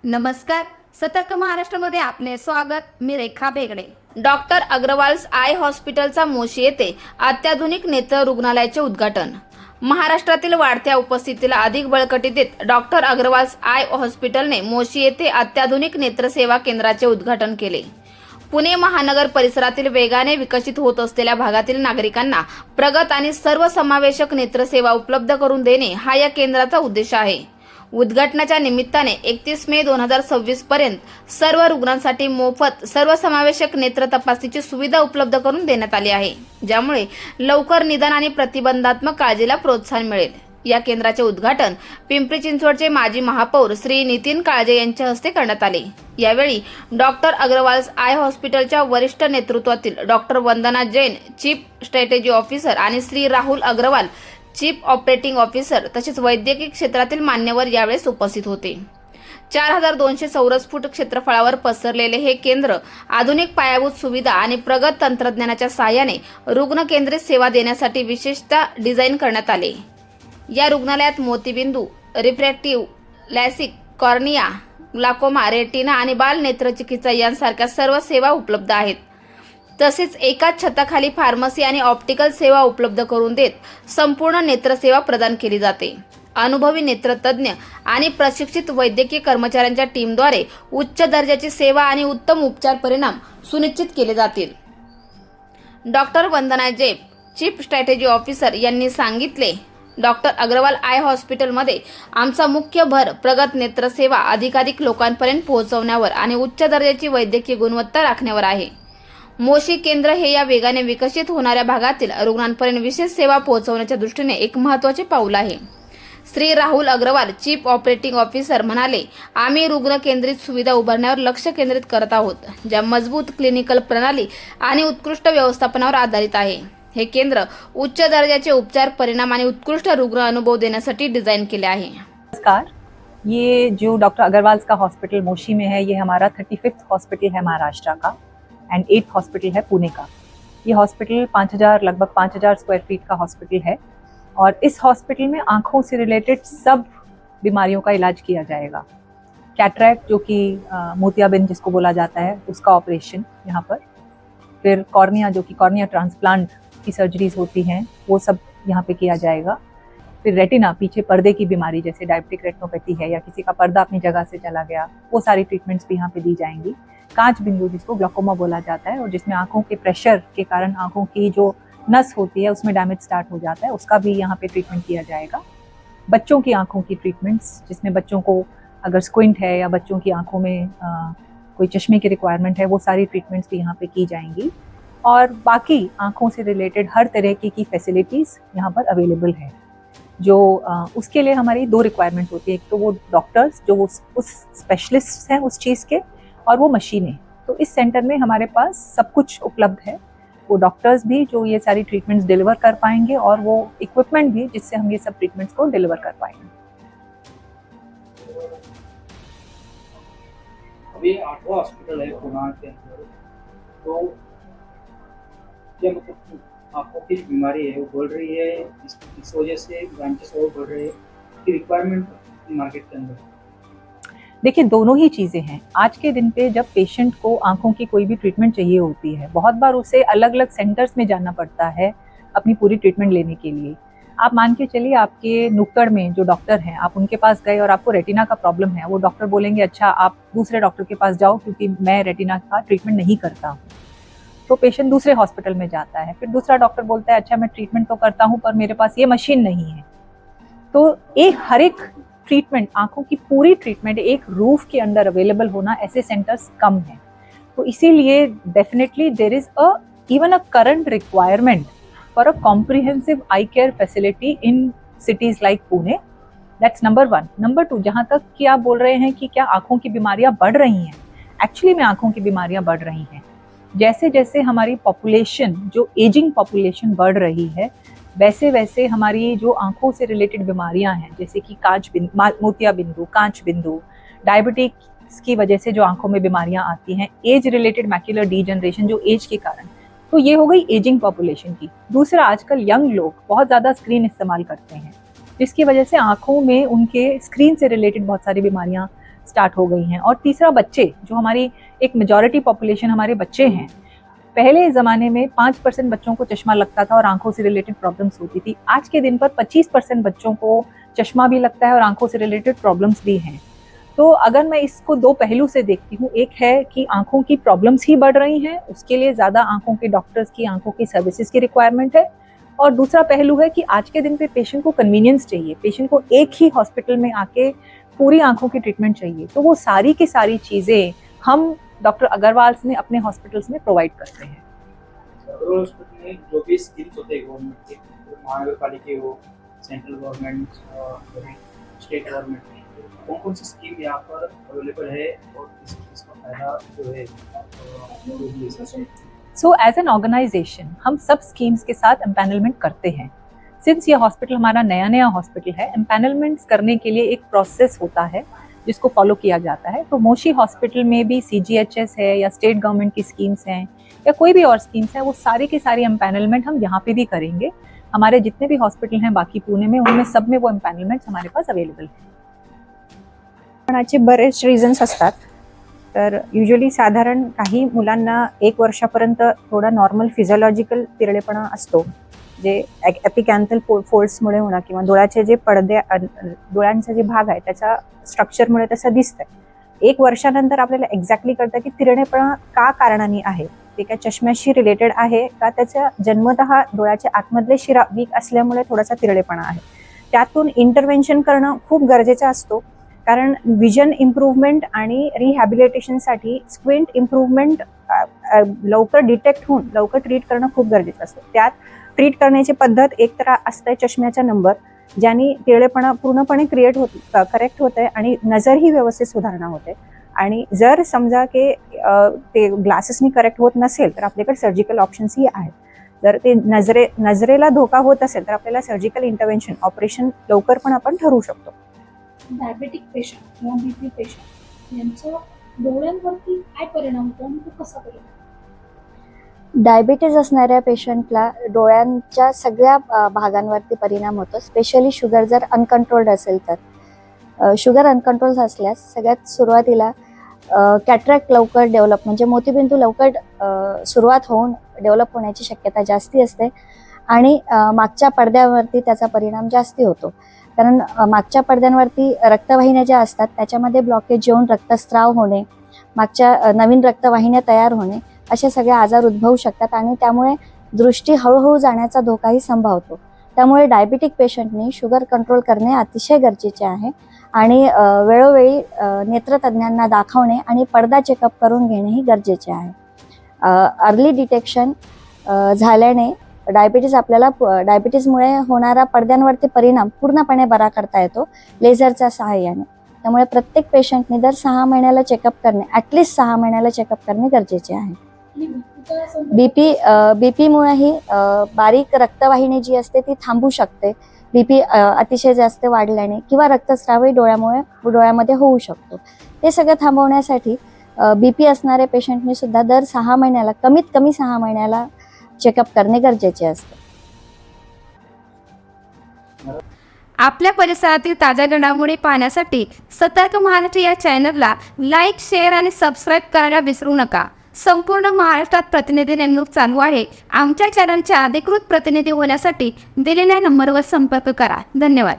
नमस्कार. सतर्क महाराष्ट्रामध्ये आपले स्वागत. मी रेखा बेगडे. डॉक्टर अग्रवाल्स आय हॉस्पिटलचा मोशी येथे अत्याधुनिक नेत्र रुग्णालयाचे उद्घाटन. महाराष्ट्रातील वाढत्या उपस्थितीला अधिक बळकटी देत डॉक्टर अग्रवाल्स आय हॉस्पिटलने मोशी येथे अत्याधुनिक नेत्रसेवा केंद्राचे उद्घाटन केले. पुणे महानगर परिसरातील वेगाने विकसित होत असलेल्या भागातील नागरिकांना प्रगत आणि सर्वसमावेशक नेत्रसेवा उपलब्ध करून देणे हा या केंद्राचा उद्देश आहे. उद्घाटनाच्या निमित्ताने 31 मे 2026 पर्यंत सर्व रुग्णांसाठी मोफत सर्वसमावेशक नेत्र तपासणीची सुविधा उपलब्ध करून देण्यात आली आहे, ज्यामुळे लवकर निदान आणि प्रतिबंधात्मक काळजीला प्रोत्साहन मिळेल. या केंद्राचे उद्घाटन पिंपरी चिंचवडचे माजी महापौर श्री नितीन काळजे यांच्या हस्ते करण्यात आले. यावेळी डॉक्टर अग्रवाल्स आय हॉस्पिटलच्या वरिष्ठ नेतृत्वातील doctor Vandana Jain, chief strategy officer, आणि Shri Rahul Agarwal, chief operating officer, तसेच वैद्यकीय क्षेत्रातील मान्यवर यावेळेस उपस्थित होते. 4200 चौरस फूट क्षेत्रफळावर पसरलेले हे केंद्र आधुनिक पायाभूत सुविधा आणि प्रगत तंत्रज्ञानाच्या सहाय्याने रुग्ण केंद्रित सेवा देण्यासाठी विशेषतः डिझाईन करण्यात आले. या रुग्णालयात मोतीबिंदू, refractive, LASIK, cornea, glaucoma, retina आणि बाल नेत्रचिकित्सा यांसारख्या सर्व सेवा उपलब्ध आहेत. तसेच एकाच छताखाली फार्मसी आणि ऑप्टिकल सेवा उपलब्ध करून देत संपूर्ण नेत्रसेवा प्रदान केली जाते. अनुभवी नेत्रतज्ञ आणि प्रशिक्षित वैद्यकीय कर्मचाऱ्यांच्या टीमद्वारे उच्च दर्जाची सेवा आणि उत्तम उपचार परिणाम सुनिश्चित केले जातील. Doctor Vandana Jain, chief strategy officer यांनी सांगितले, डॉक्टर अग्रवाल आय हॉस्पिटलमध्ये आमचा मुख्य भर प्रगत नेत्रसेवा अधिकाधिक लोकांपर्यंत पोहोचवण्यावर आणि उच्च दर्जाची वैद्यकीय गुणवत्ता राखण्यावर आहे. मोशी केंद्र हे या वेगाने विकसित होणाऱ्या भागातील रुग्णांपर्यंत विशेष सेवा पोहोचवण्याच्या दृष्टीने एक महत्त्वाचे पाऊल आहे. Shri Rahul Agarwal, chief operating officer म्हणाले, आम्ही रुग्ण केंद्रित सुविधा उभारण्यावर लक्ष केंद्रित करत आहोत, ज्या मजबूत क्लिनिकल प्रणाली आणि उत्कृष्ट व्यवस्थापनावर आधारित आहे. हे केंद्र उच्च दर्जाचे उपचार परिणाम आणि उत्कृष्ट रुग्ण अनुभव देण्यासाठी डिजाइन केले आहे. नमस्कार. ये जो डॉक्टर अग्रवाल्स का हॉस्पिटल मोशी में है, ये हमारा 35th हॉस्पिटल है महाराष्ट्र का एंड 8th हॉस्पिटल है पुणे का. ये हॉस्पिटल लगभग 5000 स्क्वायर फीट का हॉस्पिटल है और इस हॉस्पिटल में आँखों से रिलेटेड सब बीमारियों का इलाज किया जाएगा. कैटरैक्ट जो कि मोतियाबिंद जिसको बोला जाता है, उसका ऑपरेशन यहाँ पर. फिर कॉर्निया जो कि कॉर्निया ट्रांसप्लांट की सर्जरीज होती हैं, वो सब यहाँ पे किया जाएगा. फिर रेटिना, पीछे पर्दे की बीमारी जैसे डायबिटिक रेटिनोपैथी है या किसी का पर्दा अपनी जगह से चला गया, वो सारी ट्रीटमेंट्स भी यहाँ पे दी जाएंगी. कांच बिंदु जिसको ग्लाकोमा बोला जाता है और जिसमें आंखों के प्रेशर के कारण आंखों की जो नस होती है उसमें डैमेज स्टार्ट हो जाता है, उसका भी यहाँ पे ट्रीटमेंट किया जाएगा. बच्चों की आंखों की ट्रीटमेंट्स, जिसमें बच्चों को अगर स्क्विंट है या बच्चों की आंखों में कोई चश्मे की रिक्वायरमेंट है, वो सारी ट्रीटमेंट्स भी यहाँ पे की जाएंगी. और बाकी आंखों से रिलेटेड हर तरह की फैसिलिटीज़ यहाँ पर अवेलेबल है. जो उसके लिए हमारी 2 रिक्वायरमेंट होती है. एक तो वो डॉक्टर्स जो उस स्पेशलिस्ट हैं उस चीज़ के, और वो मशीनें. तो इस सेंटर में हमारे पास सब कुछ उपलब्ध है. वो डॉक्टर्स भी जो ये सारी ट्रीटमेंट्स डिलीवर कर पाएंगे और वो इक्विपमेंट भी जिससे हम ये सब ट्रीटमेंट्स को डिलीवर कर पाएंगे. अभी 8वां हॉस्पिटल है पुणे के अंदर, तो क्या मतलब आँखों की बीमारी है वो बढ़ रही है, इस वजह से ब्रांचेस और बढ़ रहे हैं की रिक्वायरमेंट मार्केट के अंदर? देखिए, दोनों ही चीज़ें हैं. आज के दिन पे जब पेशेंट को आंखों की कोई भी ट्रीटमेंट चाहिए होती है, बहुत बार उसे अलग अलग सेंटर्स में जाना पड़ता है अपनी पूरी ट्रीटमेंट लेने के लिए. आप मान के चलिए, आपके नुक्कड़ में जो डॉक्टर हैं, आप उनके पास गए और आपको रेटिना का प्रॉब्लम है, वो डॉक्टर बोलेंगे अच्छा आप दूसरे डॉक्टर के पास जाओ क्योंकि मैं रेटिना का ट्रीटमेंट नहीं करता हूँ. तो पेशेंट दूसरे हॉस्पिटल में जाता है. फिर दूसरा डॉक्टर बोलता है अच्छा मैं ट्रीटमेंट तो करता हूँ पर मेरे पास ये मशीन नहीं है. तो हर एक ट्रीटमेंट, आंखों की पूरी ट्रीटमेंट एक रूफ के अंदर अवेलेबल होना, ऐसे सेंटर्स कम हैं. तो इसीलिए definitely there is even a current requirement for a comprehensive eye care facility in cities like Pune. That's number 1. Number 2, जहाँ तक कि आप बोल रहे हैं कि क्या आंखों की बीमारियां बढ़ रही हैं, एक्चुअली में आंखों की बीमारियां बढ़ रही हैं. जैसे जैसे हमारी पॉपुलेशन, जो एजिंग पॉपुलेशन बढ़ रही है, वैसे वैसे हमारी जो आंखों से रिलेटेड बीमारियां हैं, जैसे कि मोतियाबिंदु, कांच बिंदु, डायबिटिक्स की वजह से जो आंखों में बीमारियां आती हैं, एज रिलेटेड मैक्युलर डीजनरेशन जो एज के कारण, तो ये हो गई एजिंग पॉपुलेशन की. दूसरा, आजकल यंग लोग बहुत ज़्यादा स्क्रीन इस्तेमाल करते हैं, जिसकी वजह से आंखों में उनके स्क्रीन से रिलेटेड बहुत सारी बीमारियां स्टार्ट हो गई हैं। और तीसरा, बच्चे, जो हमारी एक मेजॉरिटी पॉपुलेशन हमारे बच्चे हैं। पहले ज़माने में 5% बच्चों को चश्मा लगता था और आंखों से रिलेटेड प्रॉब्लम्स होती थी। आज के दिन पर 25% बच्चों को चश्मा भी लगता है और आंखों से रिलेटेड प्रॉब्लम्स भी हैं। तो अगर मैं इसको दो पहलू से देखती हूँ, एक है कि आंखों की प्रॉब्लम्स ही बढ़ रही हैं, उसके लिए ज़्यादा आंखों के डॉक्टर्स की, आंखों की सर्विसेज की रिक्वायरमेंट है। और दूसरा पहलू है कि आज के दिन पे पेशेंट को कन्वीनियंस चाहिए, पेशेंट को एक ही हॉस्पिटल में आके पूरी आंखों की ट्रीटमेंट चाहिए। तो वो सारी की सारी चीज़ें हम डॉक्टर अग्रवाल्स में अपने हॉस्पिटल्स में प्रोवाइड करते हैं। अग्रवाल हॉस्पिटल में जो भी स्कीम्स होते हैं गवर्नमेंट के, महानगर पालिका हो, सेंट्रल गवर्नमेंट, स्टेट गवर्नमेंट, कौन कौन सी स्कीम यहाँ पर अवेलेबल है और इसका फायदा जो है सो एज एन ऑर्गेनाइजेशन हम सब स्कीम्स के साथ एम्पैनलमेंट करते हैं। सिंस ये हॉस्पिटल हमारा नया हॉस्पिटल है, एम्पैनलमेंट्स करने के लिए एक प्रोसेस होता है जिसको फॉलो किया जाता है। तो मोशी हॉस्पिटल में भी CGHS है या स्टेट गवर्नमेंट की स्कीम्स हैं या कोई भी और स्कीम्स हैं, वो सारी की सारी एम्पैनलमेंट हम यहाँ पे भी करेंगे। हमारे जितने भी हॉस्पिटल हैं बाकी पुणे में, उनमें सब में वो एम्पैनलमेंट्स हमारे पास अवेलेबल हैं। चे बरेच रिझन्स असतात। तर युजली साधारण काही मुलांना 1 वर्षापर्यंत थोडा नॉर्मल फिजिओलॉजिकल तिरळेपणा असतो, जे एपिकॅन्थल फोल्ड्समुळे होणार किंवा डोळ्याचे जे डोळ्यांचा जे भाग आहे त्याच्या स्ट्रक्चरमुळे तसं दिसतंय। 1 वर्षानंतर आपल्याला एक्झॅक्टली कळतं की तिरळेपणा का कारणाने आहे, ते काय चष्म्याशी रिलेटेड आहे का त्याच्या जन्मतः डोळ्याच्या आतमधले शिरा वीक असल्यामुळे थोडासा तिरळेपणा आहे। त्यातून इंटरव्हेन्शन करणं खूप गरजेचं असतो, कारण विजन इम्प्रूव्हमेंट आणि रिहॅबिलिटेशनसाठी स्क्विंट इम्प्रूव्हमेंट लवकर डिटेक्ट होऊन लवकर ट्रीट करणं खूप गरजेचं असतं। त्यात ट्रीट करण्याची पद्धत एक तर असते चष्म्याचा नंबर, ज्याने तिरळेपणा पूर्णपणे करेक्ट होते आणि नजर ही व्यवस्थित सुधारणा होते। आणि जर समजा की ते ग्लासेसनी करेक्ट होत नसेल तर आपल्याकडे सर्जिकल ऑप्शन्सही आहेत। जर ते नजरेला धोका होत असेल तर आपल्याला सर्जिकल इंटरव्हेन्शन, ऑपरेशन लवकर पण आपण ठरवू शकतो। डायबेटिक पेशंट किंवा BP पेशंट यांचा डोळ्यांवरती काय परिणाम होतो आणि तो कसा परिणाम? डायबिटीज असणाऱ्या पेशंटला डोळ्यांच्या सगळ्या भागांवरती परिणाम होतो, स्पेशली शुगर जर अनकंट्रोल्ड असेल तर। शुगर अनकंट्रोल असल्यास सगळ्यात सुरुवातीला कॅटरॅक्ट लवकर डेव्हलप, म्हणजे मोतीबिंदू लवकर सुरुवात होऊन डेव्हलप होण्याची शक्यता जास्ती असते आणि मागच्या पडद्यावरती त्याचा परिणाम जास्ती होतो। कारण मागच्या पडद्यांवरती रक्तवाहिन्या ज्या असतात त्याच्यामध्ये ब्लॉकेज येऊन रक्तस्राव होणे, मागच्या नवीन रक्तवाहिन्या तयार होणे, असे सगळे आजार उद्भवू शकतात आणि त्यामुळे दृष्टी हळूहळू जाण्याचा धोकाही संभावतो। त्यामुळे डायबिटिक पेशंटनी शुगर कंट्रोल करणे अतिशय गरजेचे आहे आणि वेळोवेळी नेत्रतज्ञांना दाखवणे आणि पडदा चेकअप करून घेणेही गरजेचे आहे। अर्ली डिटेक्शन झाल्याने डायबिटीजमुळे होणारा पडद्यांवरती परिणाम पूर्णपणे बरा करता येतो लेझरच्या सहाय्याने। त्यामुळे प्रत्येक पेशंटने दर 6 महिन्याला चेकअप करणे, ॲटलिस्ट 6 महिन्याला चेकअप करणे गरजेचे आहे। बीपीमुळेही बारीक रक्तवाहिनी जी असते ती थांबू शकते, BP अतिशय जास्त वाढल्याने, किंवा रक्तस्रावही डोळ्यामध्ये होऊ शकतो। ते सगळं थांबवण्यासाठी BP असणाऱ्या पेशंटने सुद्धा दर 6 महिन्याला, कमीत कमी 6 महिन्याला चेकअप करणे गरजेचे असते। आपल्या परिसरातील ताज्या घडामोडी पाहण्यासाठी सतर्क महाराष्ट्र या चॅनलला लाईक, शेअर आणि सबस्क्राईब करायला विसरू नका। संपूर्ण महाराष्ट्रात प्रतिनिधी नेमणूक चालू आहे। आमच्या चॅनलचे अधिकृत प्रतिनिधी होण्यासाठी दिलेल्या नंबरवर संपर्क करा। धन्यवाद।